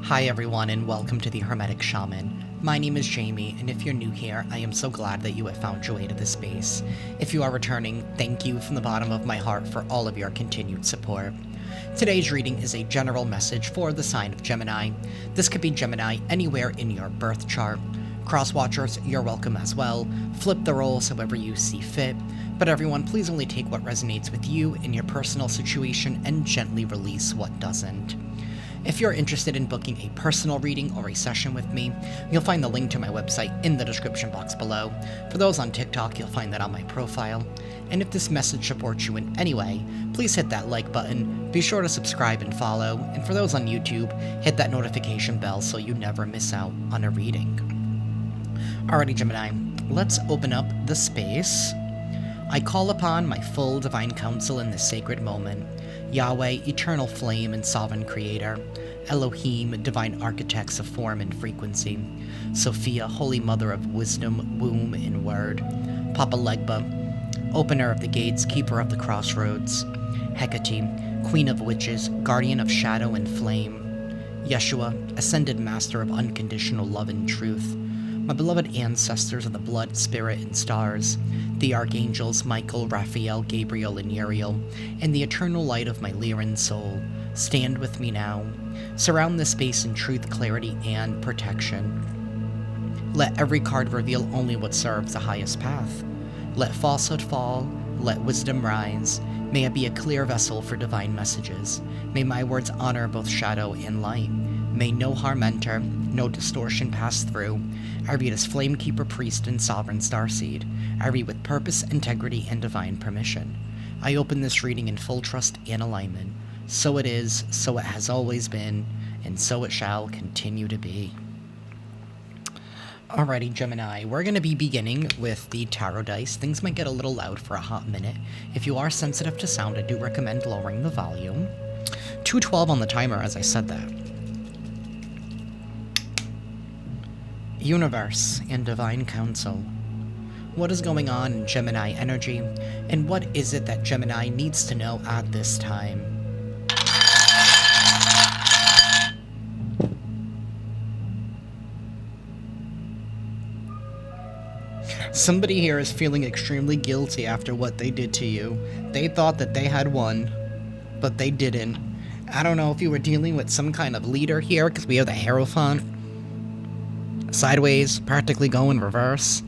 Hi everyone and welcome to the Hermetic Shaman. My name is Jayme, and if you're new here, I am so glad that you have found your way to this space. If you are returning, thank you from the bottom of my heart for all of your continued support. Today's reading is a general message for the sign of Gemini. This could be Gemini anywhere in your birth chart. Cross-watchers, you're welcome as well. Flip the roles however you see fit. But everyone, please only take what resonates with you in your personal situation and gently release what doesn't. If you're interested in booking a personal reading or a session with me, you'll find the link to my website in the description box below. For those on TikTok, you'll find that on my profile. And if this message supports you in any way, please hit that like button, be sure to subscribe and follow, and for those on YouTube, hit that notification bell so you never miss out on a reading. Alrighty, Gemini, let's open up the space. I call upon my full divine counsel in this sacred moment. Yahweh, eternal flame and sovereign creator. Elohim, divine architects of form and frequency. Sophia, holy mother of wisdom, womb, and word. Papa Legba, opener of the gates, keeper of the crossroads. Hecate, queen of witches, guardian of shadow and flame. Yeshua, ascended master of unconditional love and truth. My beloved ancestors of the blood, spirit, and stars, the archangels Michael, Raphael, Gabriel, and Uriel, and the eternal light of my Lyran soul, stand with me now. Surround this space in truth, clarity, and protection. Let every card reveal only what serves the highest path. Let falsehood fall, let wisdom rise. May it be a clear vessel for divine messages. May my words honor both shadow and light. May no harm enter, no distortion pass through. I read as Flamekeeper, Priest, and Sovereign Starseed. I read with purpose, integrity, and divine permission. I open this reading in full trust and alignment. So it is, so it has always been, and so it shall continue to be. Alrighty, Gemini, we're going to be beginning with the tarot dice. Things might get a little loud for a hot minute. If you are sensitive to sound, I do recommend lowering the volume. 2:12 on the timer as I said that. Universe and divine counsel. What is going on in Gemini energy, and what is it that Gemini needs to know at this time? Somebody here is feeling extremely guilty after what they did to you. They thought that they had won, but they didn't. I don't know if you were dealing with some kind of leader here, because we have the Hierophant. Sideways, practically go in reverse.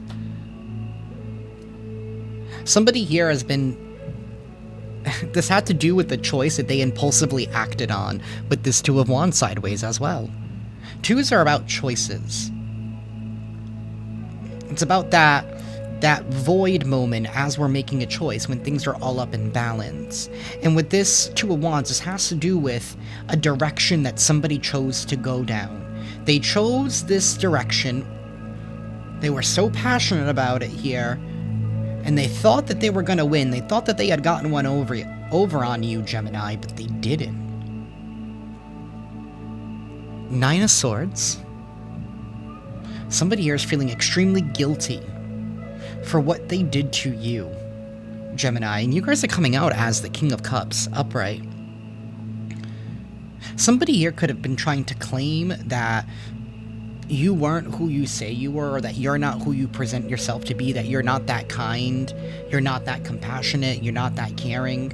Somebody here has been... this had to do with the choice that they impulsively acted on with this Two of Wands sideways as well. Twos are about choices. It's about that void moment as we're making a choice when things are all up in balance. And with this Two of Wands, this has to do with a direction that somebody chose to go down. They chose this direction. They were so passionate about it here. And they thought that they were going to win. They thought that they had gotten one over on you, Gemini, but they didn't. Nine of Swords. Somebody here is feeling extremely guilty for what they did to you, Gemini. And you guys are coming out as the King of Cups, upright. Somebody here could have been trying to claim that you weren't who you say you were, or that you're not who you present yourself to be, that you're not that kind, you're not that compassionate, you're not that caring.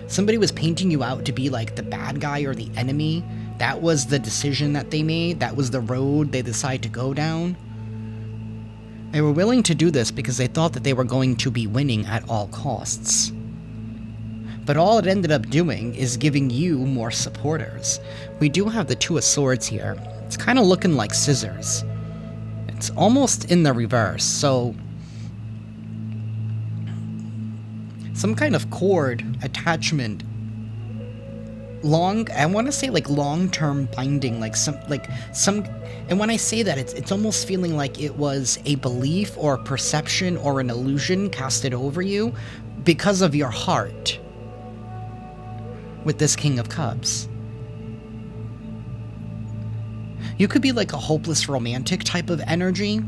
Somebody was painting you out to be like the bad guy or the enemy. That was the decision that they made. That was the road they decided to go down. They were willing to do this because they thought that they were going to be winning at all costs. But all it ended up doing is giving you more supporters. We do have the Two of Swords here. It's kind of looking like scissors. It's almost in the reverse, so... some kind of cord, attachment, I want to say like long-term binding, like some, and when I say that, it's almost feeling like it was a belief or a perception or an illusion casted over you because of your heart. With this King of Cups. You could be like a hopeless romantic type of energy.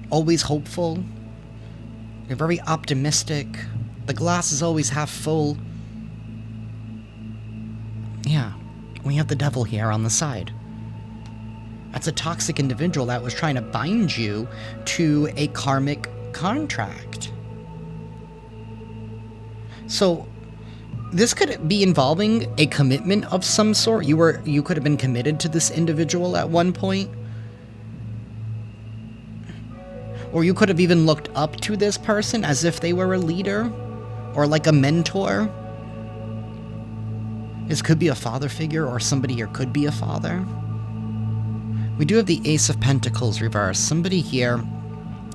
Always hopeful. You're very optimistic. The glass is always half full. Yeah, we have the devil here on the side. That's a toxic individual that was trying to bind you to a karmic contract. So this could be involving a commitment of some sort. You could have been committed to this individual at one point. Or you could have even looked up to this person as if they were a leader or like a mentor. This could be a father figure, or somebody here could be a father. We do have the Ace of Pentacles reversed. Somebody here,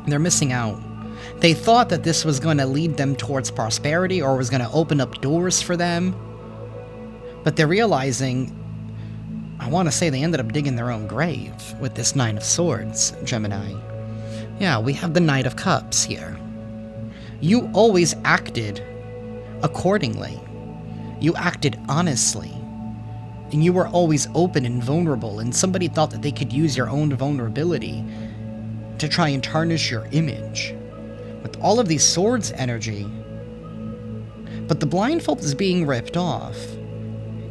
they're missing out. They thought that this was going to lead them towards prosperity or was going to open up doors for them. But they're realizing, I want to say they ended up digging their own grave with this Nine of Swords, Gemini. Yeah, we have the Knight of Cups here. You always acted accordingly. You acted honestly. And you were always open and vulnerable, and somebody thought that they could use your own vulnerability to try and tarnish your image. With all of these swords energy. But the blindfold is being ripped off.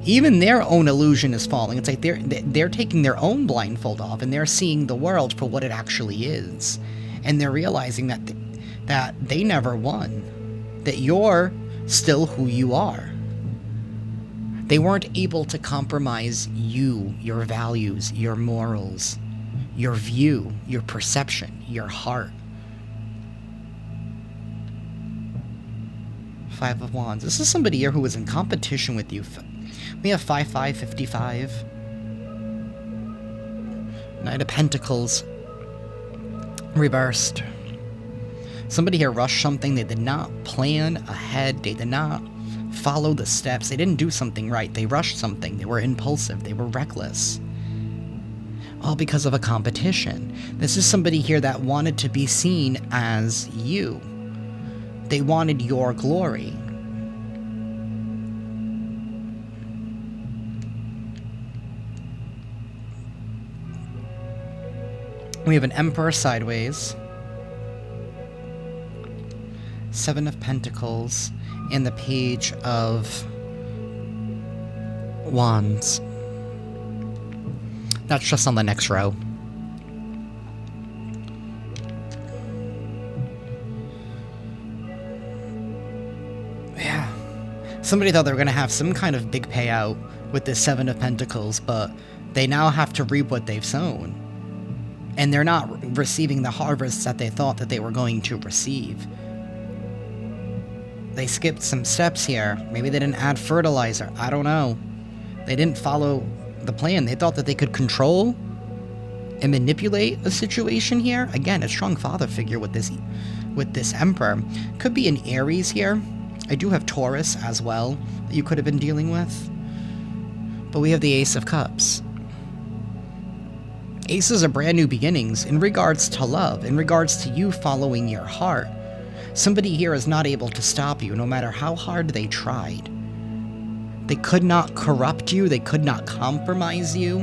Even their own illusion is falling. It's like they're taking their own blindfold off, and they're seeing the world for what it actually is. And they're realizing that they never won. That you're still who you are. They weren't able to compromise you, your values, your morals, your view, your perception, your heart. Five of Wands. This is somebody here who was in competition with you. We have 5-5, 55. Knight of Pentacles. Reversed. Somebody here rushed something. They did not plan ahead. They did not follow the steps. They didn't do something right. They rushed something. They were impulsive. They were reckless. All because of a competition. This is somebody here that wanted to be seen as you. They wanted your glory. We have an Emperor sideways. Seven of Pentacles. And the Page of Wands. That's just on the next row. Yeah. Somebody thought they were going to have some kind of big payout with this Seven of Pentacles, but they now have to reap what they've sown. And they're not receiving the harvests that they thought that they were going to receive. They skipped some steps here. Maybe they didn't add fertilizer. I don't know. They didn't follow the plan. They thought that they could control and manipulate a situation here. Again, a strong father figure with this Emperor. Could be an Aries here. I do have Taurus as well that you could have been dealing with. But we have the Ace of Cups. Aces are brand new beginnings in regards to love, in regards to you following your heart. Somebody here is not able to stop you, no matter how hard they tried. They could not corrupt you. They could not compromise you.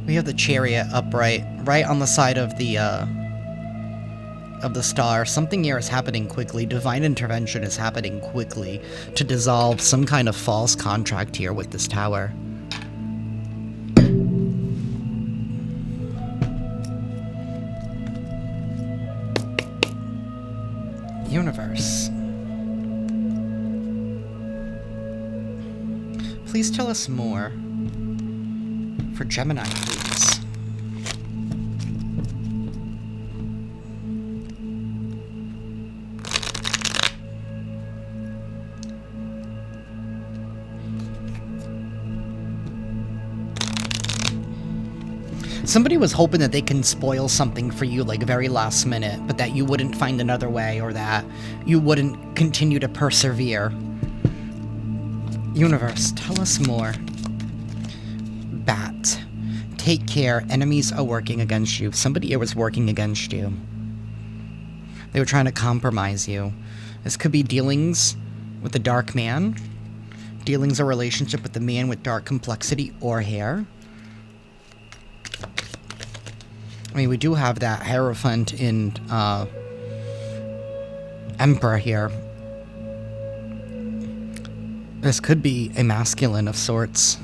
We have the Chariot upright, right on the side of the star. Something here is happening quickly. Divine intervention is happening quickly to dissolve some kind of false contract here with this tower. Universe. Please tell us more for Gemini, please. Somebody was hoping that they can spoil something for you like very last minute, but that you wouldn't find another way, or that you wouldn't continue to persevere. Universe, tell us more. Bat. Take care. Enemies are working against you. Somebody here was working against you. They were trying to compromise you. This could be dealings with the dark man. Dealings or relationship with the man with dark complexity or hair. I mean, we do have that Hierophant in Emperor here. This could be a masculine of sorts.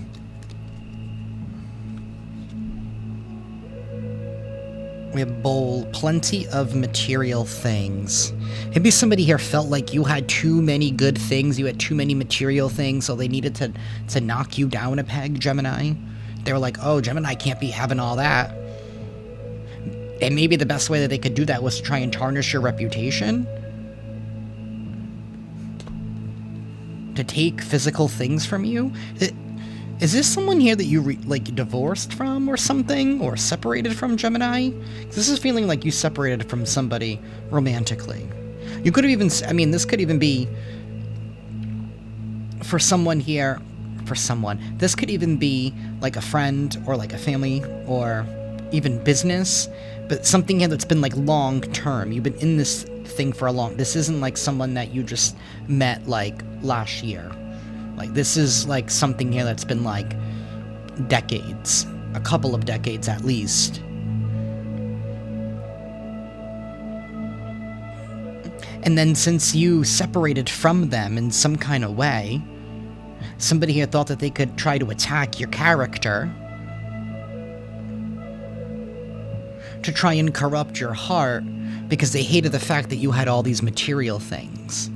We have bowl, plenty of material things. Maybe somebody here felt like you had too many good things, you had too many material things, so they needed to knock you down a peg, Gemini. They were like, oh, Gemini can't be having all that. And maybe the best way that they could do that was to try and tarnish your reputation. To take physical things from you. Is this someone here that you, like, divorced from or something? Or separated from, Gemini? This is feeling like you separated from somebody romantically. You could have even... I mean, this could even be... For someone here... For someone. This could even be, like, a friend or, like, a family or even business. But something here that's been, like, long-term. You've been in this thing for a long... This isn't, like, someone that you just met, like, last year. Like, this is, like, something here that's been, like, decades. A couple of decades, at least. And then since you separated from them in some kind of way, somebody here thought that they could try to attack your character. To try and corrupt your heart, because they hated the fact that you had all these material things.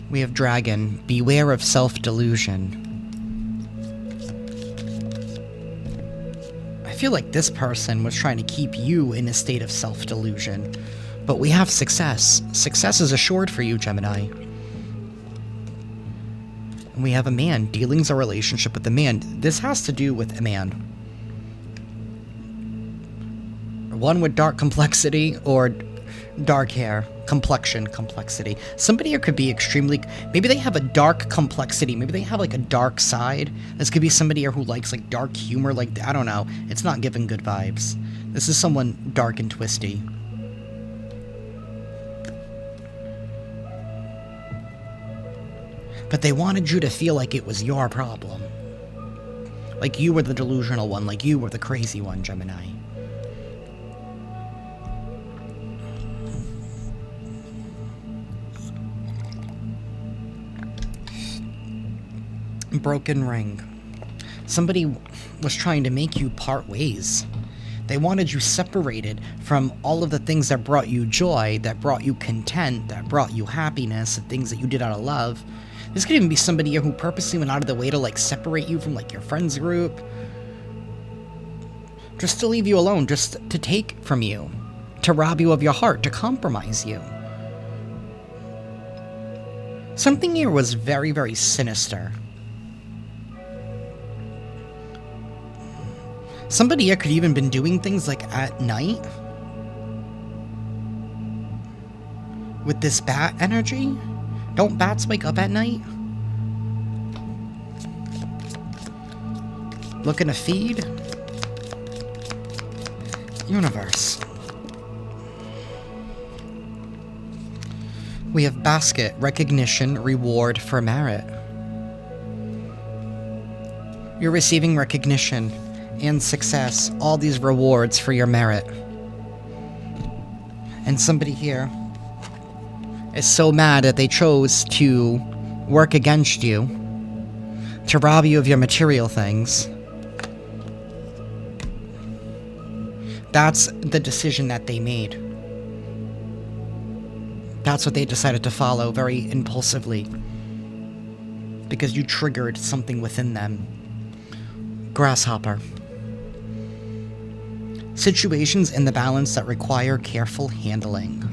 We have dragon. Beware of self-delusion. I feel like this person was trying to keep you in a state of self-delusion. But we have success. Success is assured for you, Gemini. And we have a man. Dealing's a relationship with a man. This has to do with a man. One with dark complexity or dark hair. Complexion, complexity. Somebody here could be extremely... Maybe they have a dark complexity. Maybe they have, like, a dark side. This could be somebody here who likes, like, dark humor. Like, I don't know. It's not giving good vibes. This is someone dark and twisty. But they wanted you to feel like it was your problem. Like you were the delusional one. Like you were the crazy one, Gemini. Broken ring. Somebody was trying to make you part ways. They wanted you separated from all of the things that brought you joy, that brought you content, that brought you happiness, the things that you did out of love. This could even be somebody here who purposely went out of the way to, like, separate you from, like, your friends group. Just to leave you alone, just to take from you. To rob you of your heart, to compromise you. Something here was very, very sinister. Somebody here could even been doing things like at night. With this bat energy. Don't bats wake up at night? Looking to feed? Universe. We have basket, recognition, reward for merit. You're receiving recognition and success, all these rewards for your merit. And somebody here is so mad that they chose to work against you, to rob you of your material things. That's the decision that they made. That's what they decided to follow very impulsively. Because you triggered something within them. Grasshopper. Situations in the balance that require careful handling.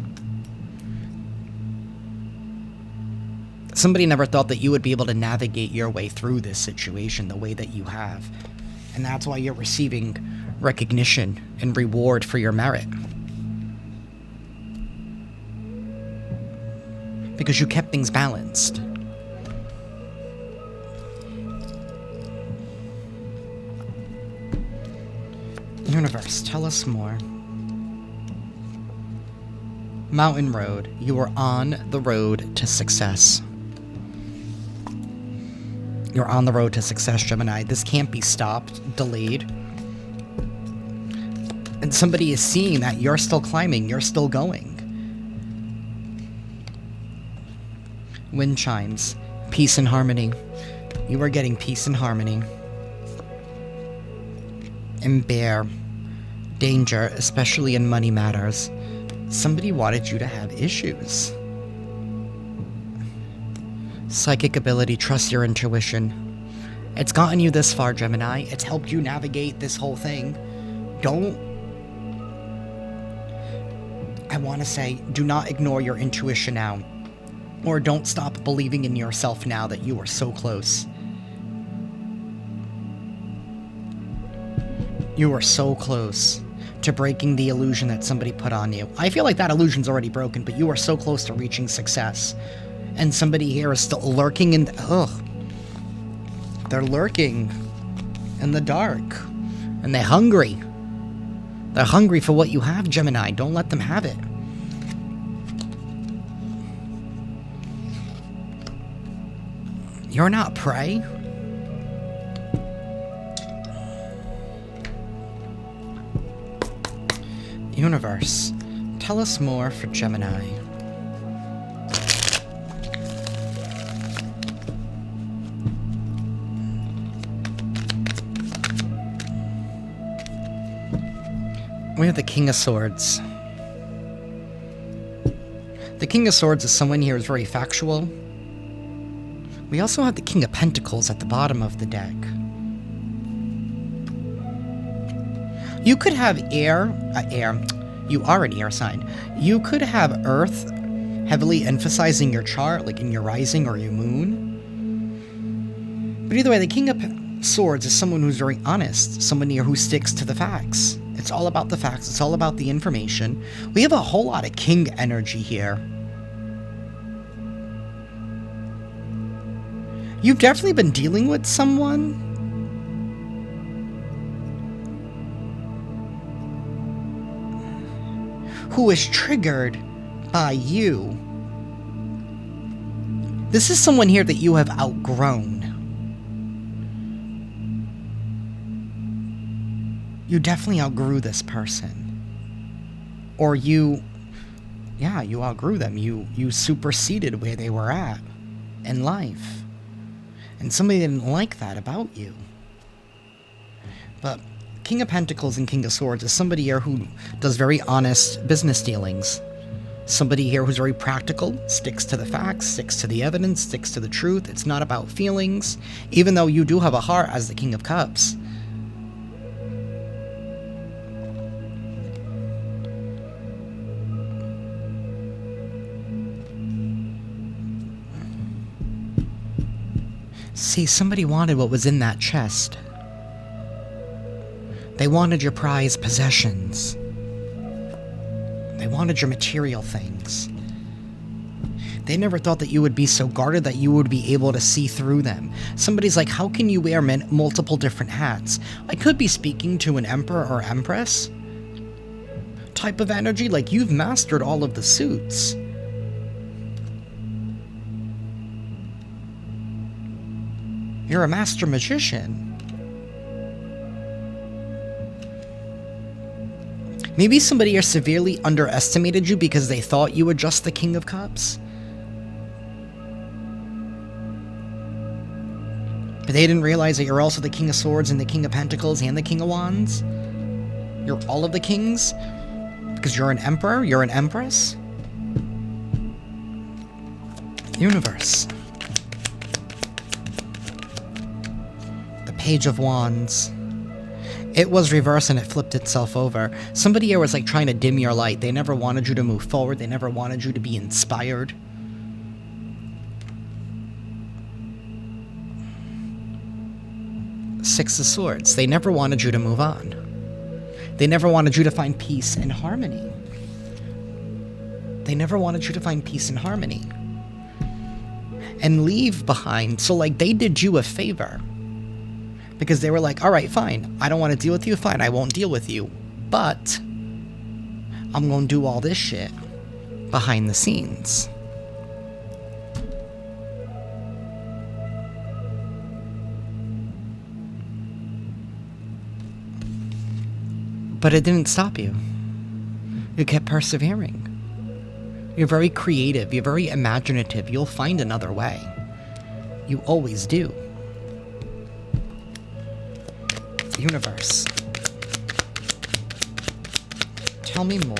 Somebody never thought that you would be able to navigate your way through this situation the way that you have. And that's why you're receiving recognition and reward for your merit. Because you kept things balanced. Universe, tell us more. Mountain Road. You are on the road to success. You're on the road to success, Gemini. This can't be stopped, delayed. And somebody is seeing that you're still climbing, you're still going. Wind chimes. Peace and harmony. You are getting peace and harmony. And bear. Danger, especially in money matters. Somebody wanted you to have issues. Psychic ability, trust your intuition. It's gotten you this far, Gemini. It's helped you navigate this whole thing. I want to say, do not ignore your intuition now. Or don't stop believing in yourself now that you are so close. You are so close to breaking the illusion that somebody put on you. I feel like that illusion's already broken, but you are so close to reaching success. And somebody here is still lurking in... They're lurking in the dark. And they're hungry. They're hungry for what you have, Gemini. Don't let them have it. You're not prey. Universe, tell us more for Gemini. We have the King of Swords. The King of Swords is someone here who's very factual. We also have the King of Pentacles at the bottom of the deck. You could have air, you are an air sign. You could have Earth heavily emphasizing your chart, like in your rising or your moon. But either way, the King of Swords is someone who's very honest, someone here who sticks to the facts. It's all about the facts, it's all about the information. We have a whole lot of King energy here. You've definitely been dealing with someone who is triggered by you. This is someone here that you have outgrown. You definitely outgrew this person. Or you outgrew them. You superseded where they were at in life. And somebody didn't like that about you. But King of Pentacles and King of Swords is somebody here who does very honest business dealings. Somebody here who's very practical, sticks to the facts, sticks to the evidence, sticks to the truth. It's not about feelings, even though you do have a heart as the King of Cups. See, somebody wanted what was in that chest. They wanted your prized possessions. They wanted your material things. They never thought that you would be so guarded that you would be able to see through them. Somebody's like, how can you wear multiple different hats? I could be speaking to an emperor or empress type of energy, like you've mastered all of the suits. You're a master magician. Maybe somebody here severely underestimated you because they thought you were just the King of Cups. But they didn't realize that you're also the King of Swords and the King of Pentacles and the King of Wands. You're all of the kings. Because you're an emperor, you're an empress. Universe. The Page of Wands. It was reversed and it flipped itself over. Somebody here was like trying to dim your light. They never wanted you to move forward. They never wanted you to be inspired. Six of Swords. They never wanted you to move on. They never wanted you to find peace and harmony. They never wanted you to find peace and harmony. And leave behind. So like they did you a favor. Because they were like, all right, fine. I don't want to deal with you. Fine, I won't deal with you. But I'm going to do all this shit behind the scenes. But it didn't stop you. You kept persevering. You're very creative. You're very imaginative. You'll find another way. You always do. Universe. Tell me more.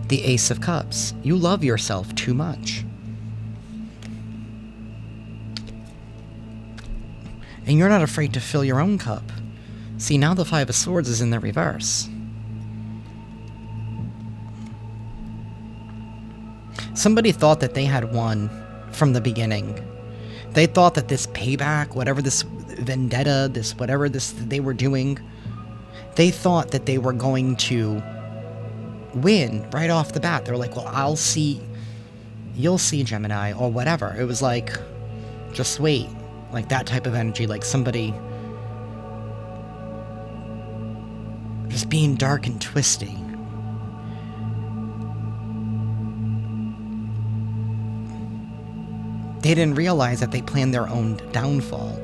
The Ace of Cups. You love yourself too much. And you're not afraid to fill your own cup. See, now the Five of Swords is in the reverse. Somebody thought that they had won from the beginning. They thought that this payback, whatever this vendetta, this whatever this they were doing, they thought that they were going to win right off the bat. They were like, well, I'll see, you'll see, Gemini, or whatever. It was like, just wait. Like that type of energy, like somebody just being dark and twisty. They didn't realize that they planned their own downfall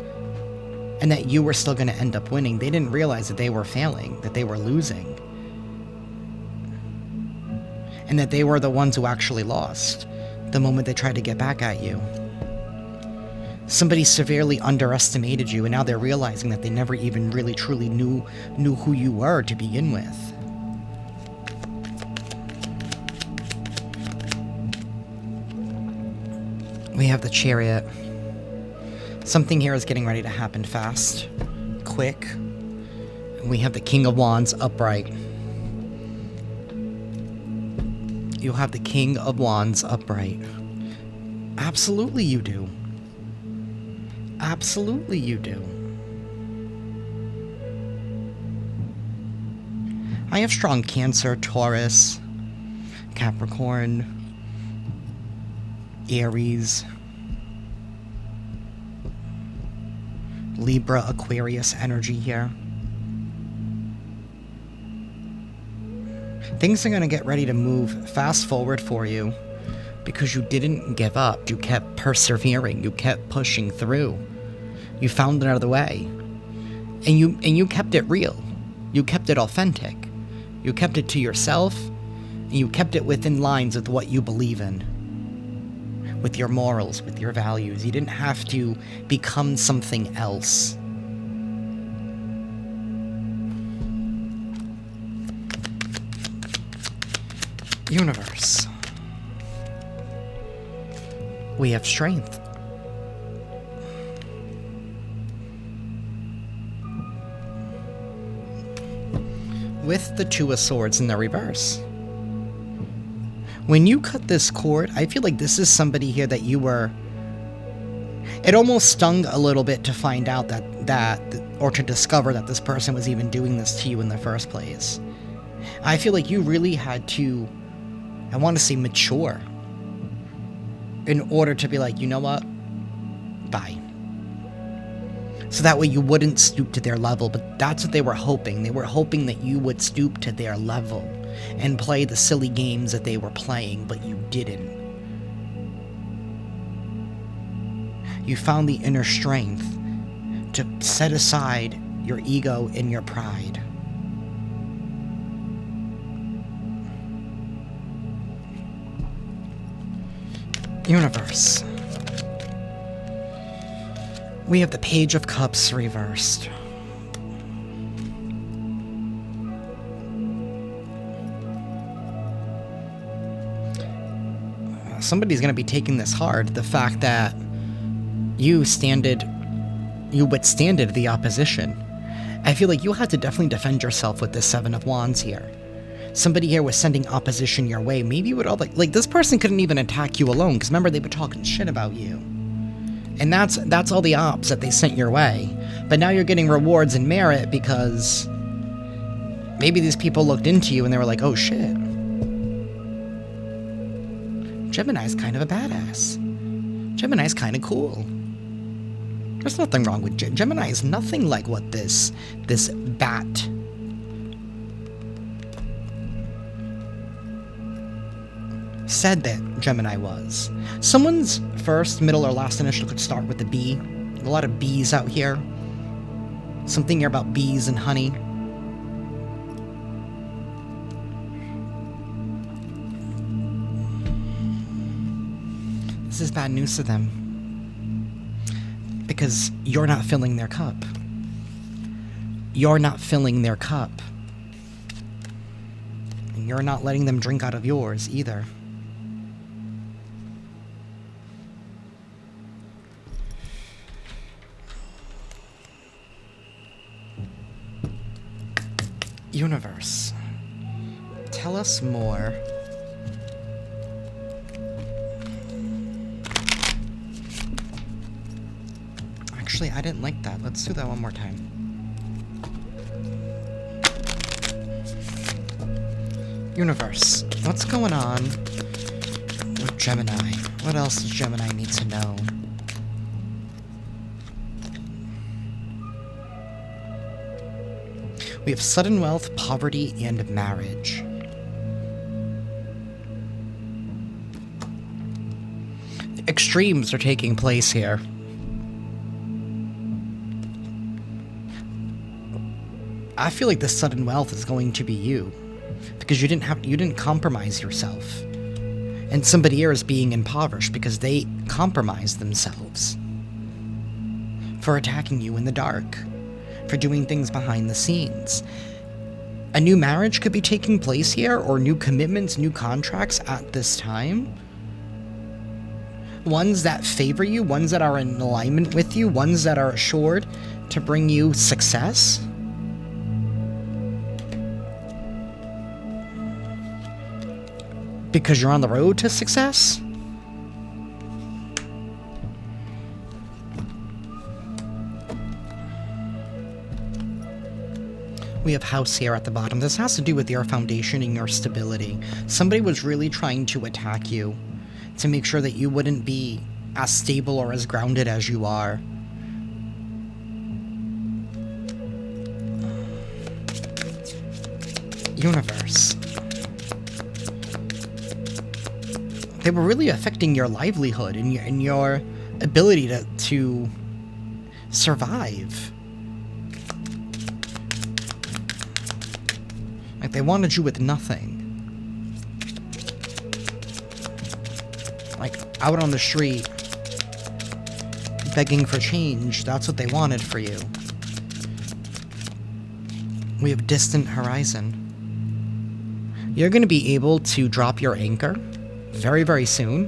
and that you were still going to end up winning. They didn't realize that they were failing, that they were losing, and that they were the ones who actually lost the moment they tried to get back at you. Somebody severely underestimated you, and now they're realizing that they never even really truly knew who you were to begin with. We have the Chariot. Something here is getting ready to happen fast, quick. We have the King of Wands upright. You have the King of Wands upright. Absolutely you do. Absolutely you do. I have strong Cancer, Taurus, Capricorn, Aries, Libra, Aquarius energy here. Things are going to get ready to move fast forward for you because you didn't give up. You kept persevering. You kept pushing through. You found another way. And you kept it real. You kept it authentic. You kept it to yourself, and you kept it within lines of what you believe in. With your morals, with your values. You didn't have to become something else. Universe. We have strength. With the Two of Swords in the reverse. When you cut this cord, I feel like this is somebody here that you were... It almost stung a little bit to find out or to discover that this person was even doing this to you in the first place. I feel like you really had to, I want to say mature, in order to be like, you know what? Bye. So that way you wouldn't stoop to their level, but that's what they were hoping. They were hoping that you would stoop to their level and play the silly games that they were playing, but you didn't. You found the inner strength to set aside your ego and your pride. Universe. We have the Page of Cups reversed. Somebody's going to be taking this hard. The fact that you withstanded the opposition. I feel like you had to definitely defend yourself with this Seven of Wands here. Somebody here was sending opposition your way. Maybe with all like this person couldn't even attack you alone, because remember, they were talking shit about you. And that's all the ops that they sent your way. But now you're getting rewards and merit because maybe these people looked into you and they were like, oh shit. Gemini's kind of a badass. Gemini's kind of cool. There's nothing wrong with Gemini. Is nothing like what this bat said that Gemini was. Someone's first, middle, or last initial could start with a B. A lot of bees out here. Something here about bees and honey. is bad news to them? Because you're not filling their cup. You're not filling their cup. And you're not letting them drink out of yours either. Universe, tell us more. Actually, I didn't like that. Let's do that one more time. Universe, what's going on with Gemini? What else does Gemini need to know? We have sudden wealth, poverty, and marriage. Extremes are taking place here. I feel like the sudden wealth is going to be you, because you didn't compromise yourself, and somebody here is being impoverished because they compromised themselves for attacking you in the dark, for doing things behind the scenes. A new marriage could be taking place here, or new commitments, new contracts at this time. Ones that favor you, ones that are in alignment with you, ones that are assured to bring you success. Because you're on the road to success? We have house here at the bottom. This has to do with your foundation and your stability. Somebody was really trying to attack you to make sure that you wouldn't be as stable or as grounded as you are. Universe. They were really affecting your livelihood and your ability to survive. Like, they wanted you with nothing. Like, out on the street, begging for change. That's what they wanted for you. We have distant horizon. You're going to be able to drop your anchor very, very soon.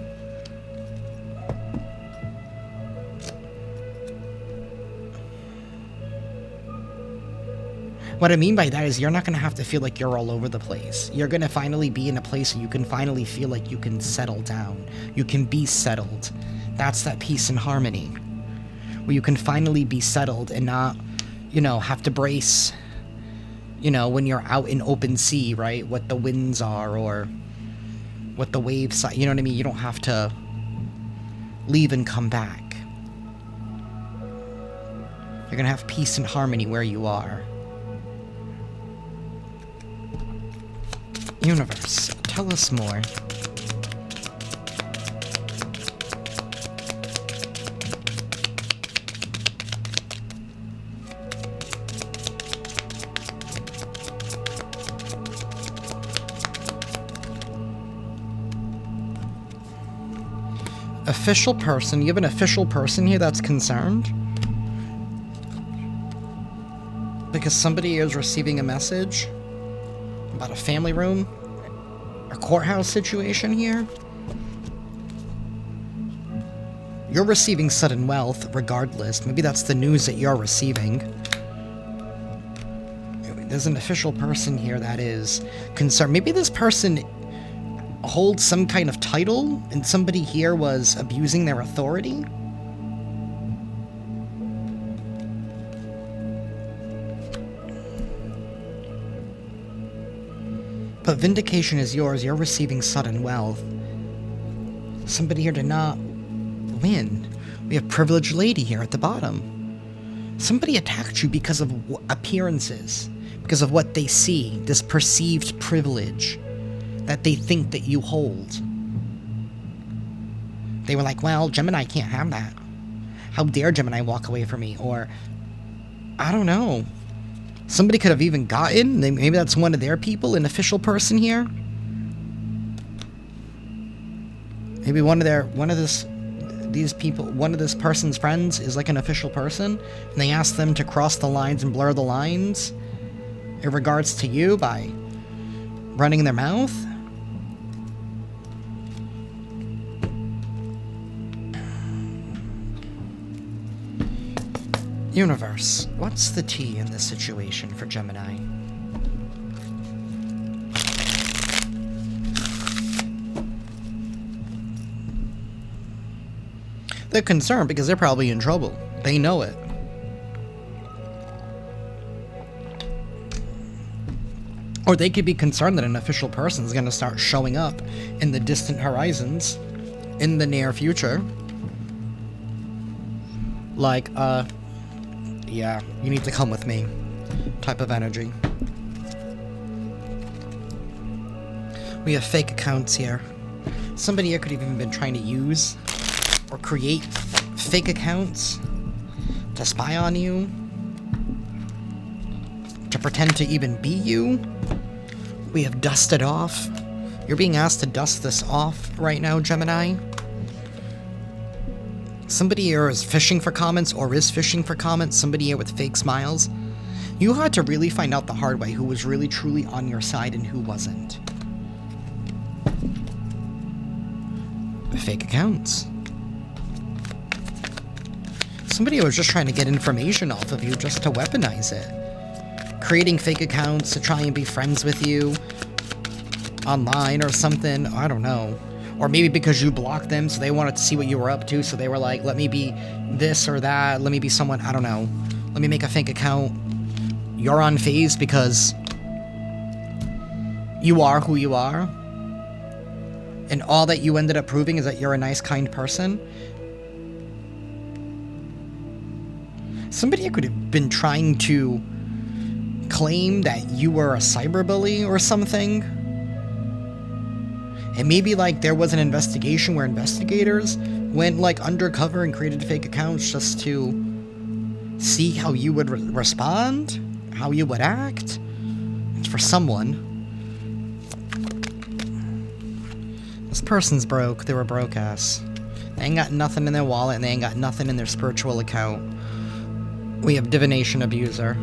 What I mean by that is you're not going to have to feel like you're all over the place. You're going to finally be in a place where you can finally feel like you can settle down. You can be settled. That's that peace and harmony. Where you can finally be settled and not, have to brace, when you're out in open sea, right? What the winds are or what the waves, you know what I mean? You don't have to leave and come back. You're going to have peace and harmony where you are. Universe, tell us more. Official person. You have an official person here that's concerned? Because somebody is receiving a message about a family room, a courthouse situation here. You're receiving sudden wealth regardless. Maybe that's the news that you're receiving. There's an official person here that is concerned. Maybe this person holds some kind of title and somebody here was abusing their authority. But vindication is yours. You're receiving sudden wealth. Somebody here did not win. We have privileged lady here at the bottom. Somebody attacked you because of appearances, because of what they see, this perceived privilege that they think that you hold. They were like, well, Gemini can't have that. How dare Gemini walk away from me? Or, I don't know. Somebody could have even gotten, maybe that's one of their people, an official person here. Maybe one of this these people, one of this person's friends is like an official person, and they ask them to cross the lines and blur the lines in regards to you by running their mouth. Universe, what's the tea in this situation for Gemini? They're concerned because they're probably in trouble. They know it. Or they could be concerned that an official person is going to start showing up in the distant horizons in the near future. Like, yeah, you need to come with me type of energy. We have fake accounts here. Somebody here could have even been trying to use or create fake accounts to spy on you, to pretend to even be you. We have dusted off. You're being asked to dust this off right now, Gemini. Somebody here is fishing for comments or is fishing for comments. Somebody here with fake smiles. You had to really find out the hard way who was really truly on your side and who wasn't. Fake accounts. Somebody was just trying to get information off of you just to weaponize it. Creating fake accounts to try and be friends with you online or something. I don't know. Or maybe because you blocked them, so they wanted to see what you were up to, so they were like, let me be this or that, let me be someone, I don't know. Let me make a fake account. You're unfazed because you are who you are. And all that you ended up proving is that you're a nice, kind person. Somebody could have been trying to claim that you were a cyberbully or something. And maybe, like, there was an investigation where investigators went, like, undercover and created fake accounts just to see how you would respond, how you would act. It's for someone. This person's broke. They're a broke ass. They ain't got nothing in their wallet, and they ain't got nothing in their spiritual account. We have divination abuser.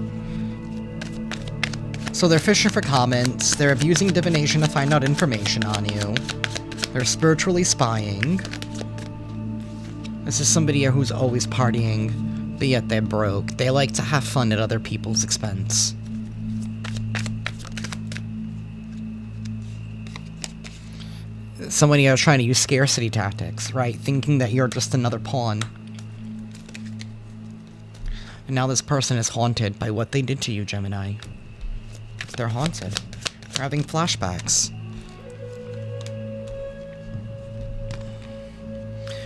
So they're fishing for comments, they're abusing divination to find out information on you, they're spiritually spying. This is somebody here who's always partying, but yet they're broke. They like to have fun at other people's expense. Somebody here is trying to use scarcity tactics, right? Thinking that you're just another pawn. And now this person is haunted by what they did to you, Gemini. They're haunted. They're having flashbacks.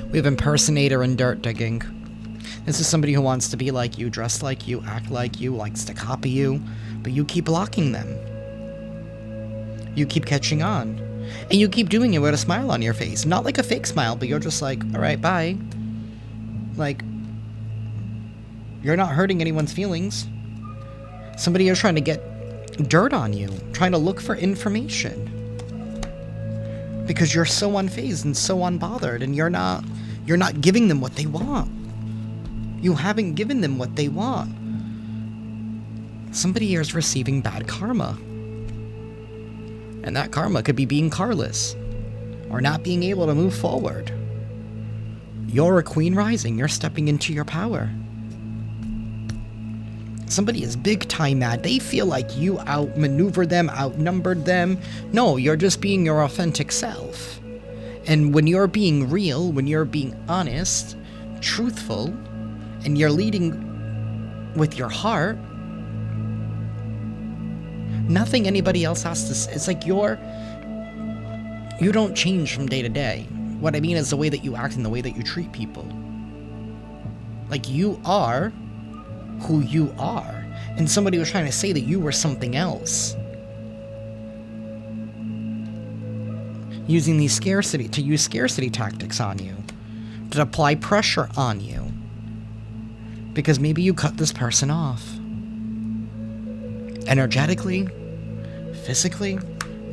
We have impersonator and dirt digging. This is somebody who wants to be like you, dress like you, act like you, likes to copy you, but you keep blocking them. You keep catching on. And you keep doing it with a smile on your face. Not like a fake smile, but you're just like, alright, bye. Like, you're not hurting anyone's feelings. Somebody is trying to get dirt on you, trying to look for information. Because you're so unfazed and so unbothered, and you're not giving them what they want. You haven't given them what they want. Somebody here is receiving bad karma. And that karma could be being carless, or not being able to move forward. You're a queen rising, you're stepping into your power. Somebody is big time mad. They feel like you outmaneuvered them, outnumbered them. No, you're just being your authentic self. And when you're being real, when you're being honest, truthful, and you're leading with your heart, nothing anybody else has to say. It's like you don't change from day to day. What I mean is the way that you act and the way that you treat people. Like, you are who you are. And somebody was trying to say that you were something else. Using these scarcity tactics on you. To apply pressure on you. Because maybe you cut this person off. Energetically, physically,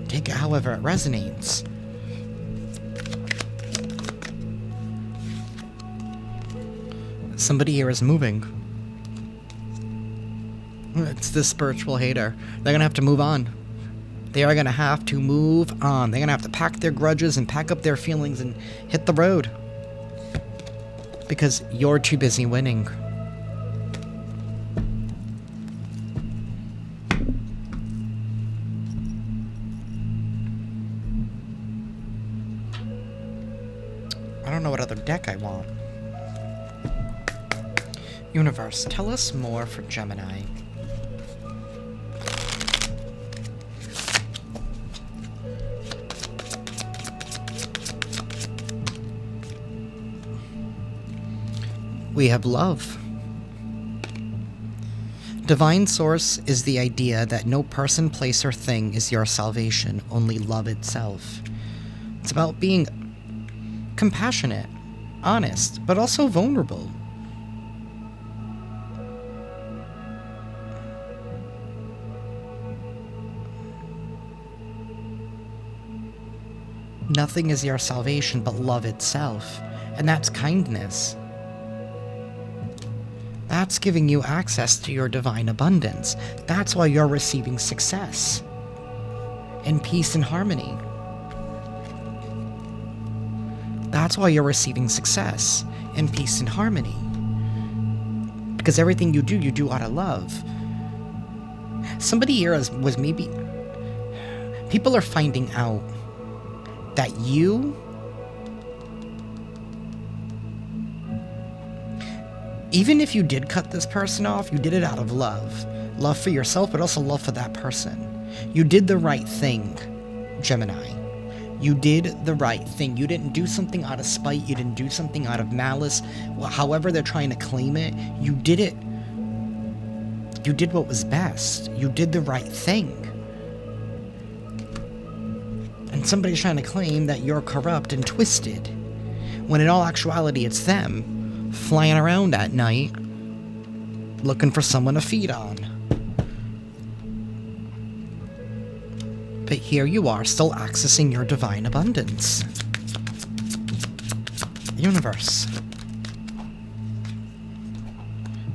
take it however it resonates. Somebody here is moving. It's this spiritual hater. They're gonna have to move on. They are gonna have to move on. They're gonna have to pack their grudges and pack up their feelings and hit the road. Because you're too busy winning. I don't know what other deck I want. Universe, tell us more for Gemini. We have love. Divine Source is the idea that no person, place, or thing is your salvation, only love itself. It's about being compassionate, honest, but also vulnerable. Nothing is your salvation but love itself, and that's kindness. That's giving you access to your divine abundance. That's why you're receiving success and peace and harmony. That's why you're receiving success and peace and harmony. Because everything you do out of love. Somebody here was maybe... People are finding out that you... Even if you did cut this person off, you did it out of love. Love for yourself, but also love for that person. You did the right thing, Gemini. You did the right thing. You didn't do something out of spite. You didn't do something out of malice. Well, however they're trying to claim it, you did it. You did what was best. You did the right thing. And somebody's trying to claim that you're corrupt and twisted, when in all actuality it's them. Flying around at night, looking for someone to feed on. But here you are, still accessing your divine abundance. Universe.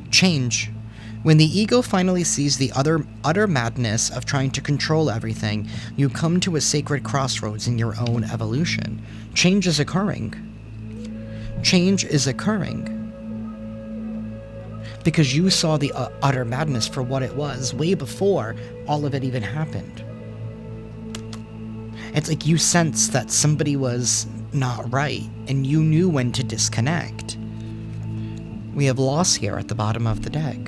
Change. When the ego finally sees the utter madness of trying to control everything, you come to a sacred crossroads in your own evolution. Change is occurring. Change is occurring because you saw the utter madness for what it was way before all of it even happened. It's like you sensed that somebody was not right, and you knew when to disconnect. We have loss here at the bottom of the deck.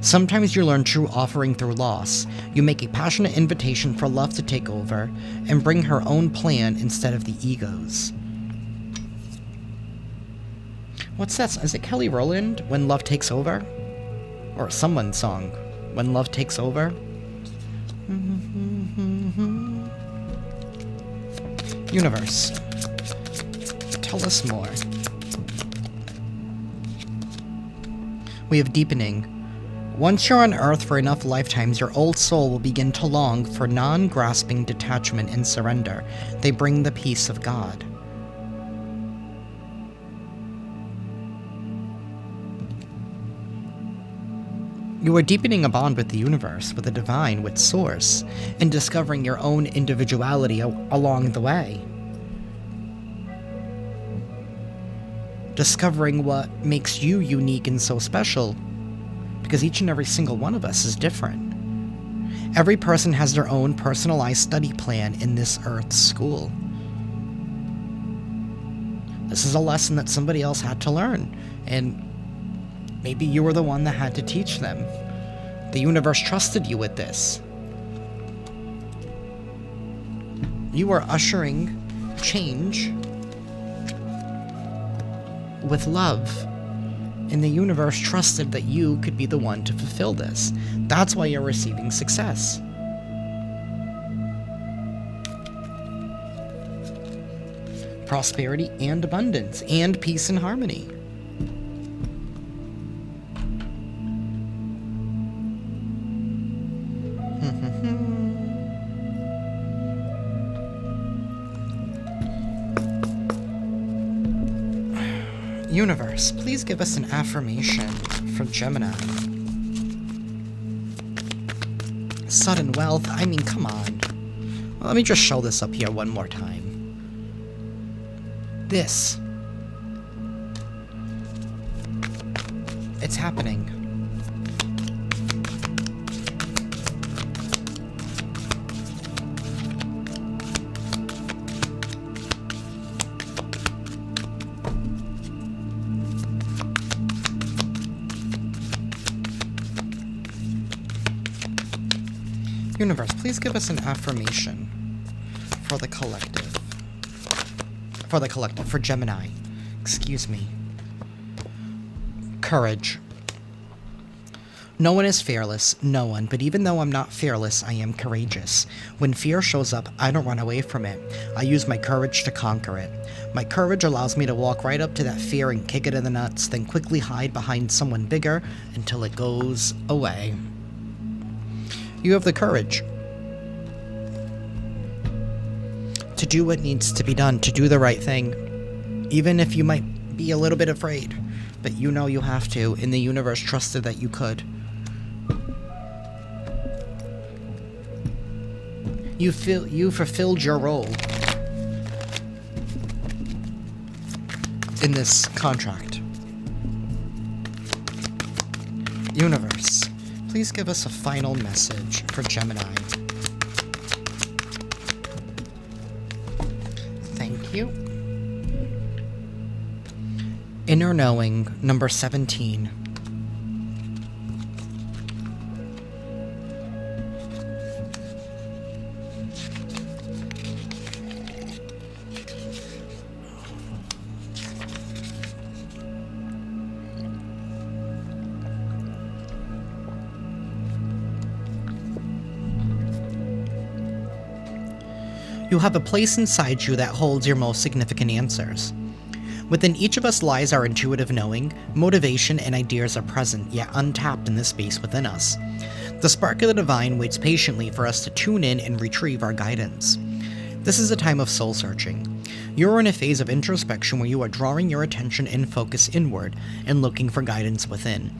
Sometimes you learn true offering through loss. You make a passionate invitation for love to take over and bring her own plan instead of the ego's. What's that? Is it Kelly Rowland, When Love Takes Over? Or someone's song, When Love Takes Over? Universe, tell us more. We have deepening. Once you're on Earth for enough lifetimes, your old soul will begin to long for non-grasping detachment and surrender. They bring the peace of God. You are deepening a bond with the universe, with the divine, with Source, and discovering your own individuality along the way. Discovering what makes you unique and so special, because each and every single one of us is different. Every person has their own personalized study plan in this Earth school. This is a lesson that somebody else had to learn, and maybe you were the one that had to teach them. The universe trusted you with this. You are ushering change with love. And the universe trusted that you could be the one to fulfill this. That's why you're receiving success. Prosperity and abundance and peace and harmony. Universe, please give us an affirmation for Gemini. Sudden wealth, I mean, come on. Well, let me just show this up here one more time. This. It's happening. Universe, please give us an affirmation for the collective. For Gemini. Excuse me. Courage. No one is fearless, no one, but even though I'm not fearless, I am courageous. When fear shows up, I don't run away from it. I use my courage to conquer it. My courage allows me to walk right up to that fear and kick it in the nuts, then quickly hide behind someone bigger until it goes away. You have the courage to do what needs to be done, to do the right thing, even if you might be a little bit afraid, but you know you have to, and the universe trusted that you could. You fulfilled your role in this contract. Universe, please give us a final message for Gemini. Thank you. Inner Knowing, number 17. You have a place inside you that holds your most significant answers. Within each of us lies our intuitive knowing, motivation, and ideas are present, yet untapped in this space within us. The spark of the divine waits patiently for us to tune in and retrieve our guidance. This is a time of soul searching. You are in a phase of introspection where you are drawing your attention and focus inward and looking for guidance within.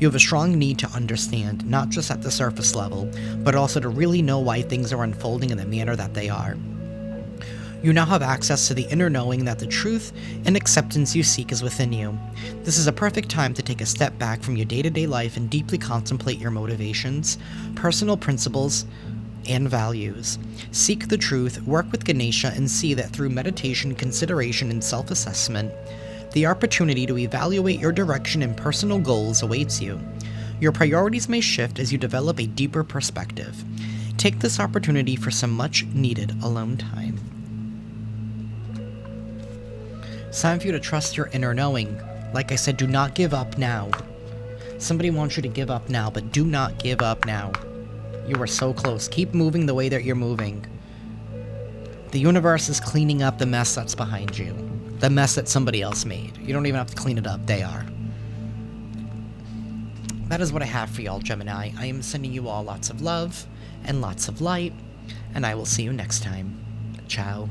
You have a strong need to understand, not just at the surface level, but also to really know why things are unfolding in the manner that they are. You now have access to the inner knowing that the truth and acceptance you seek is within you. This is a perfect time to take a step back from your day-to-day life and deeply contemplate your motivations, personal principles, and values. Seek the truth, work with Ganesha, and see that through meditation, consideration, and self-assessment, the opportunity to evaluate your direction and personal goals awaits you. Your priorities may shift as you develop a deeper perspective. Take this opportunity for some much-needed alone time. It's time for you to trust your inner knowing. Like I said, do not give up now. Somebody wants you to give up now, but do not give up now. You are so close. Keep moving the way that you're moving. The universe is cleaning up the mess that's behind you. The mess that somebody else made. You don't even have to clean it up. They are. That is what I have for y'all, Gemini. I am sending you all lots of love and lots of light, and I will see you next time. Ciao.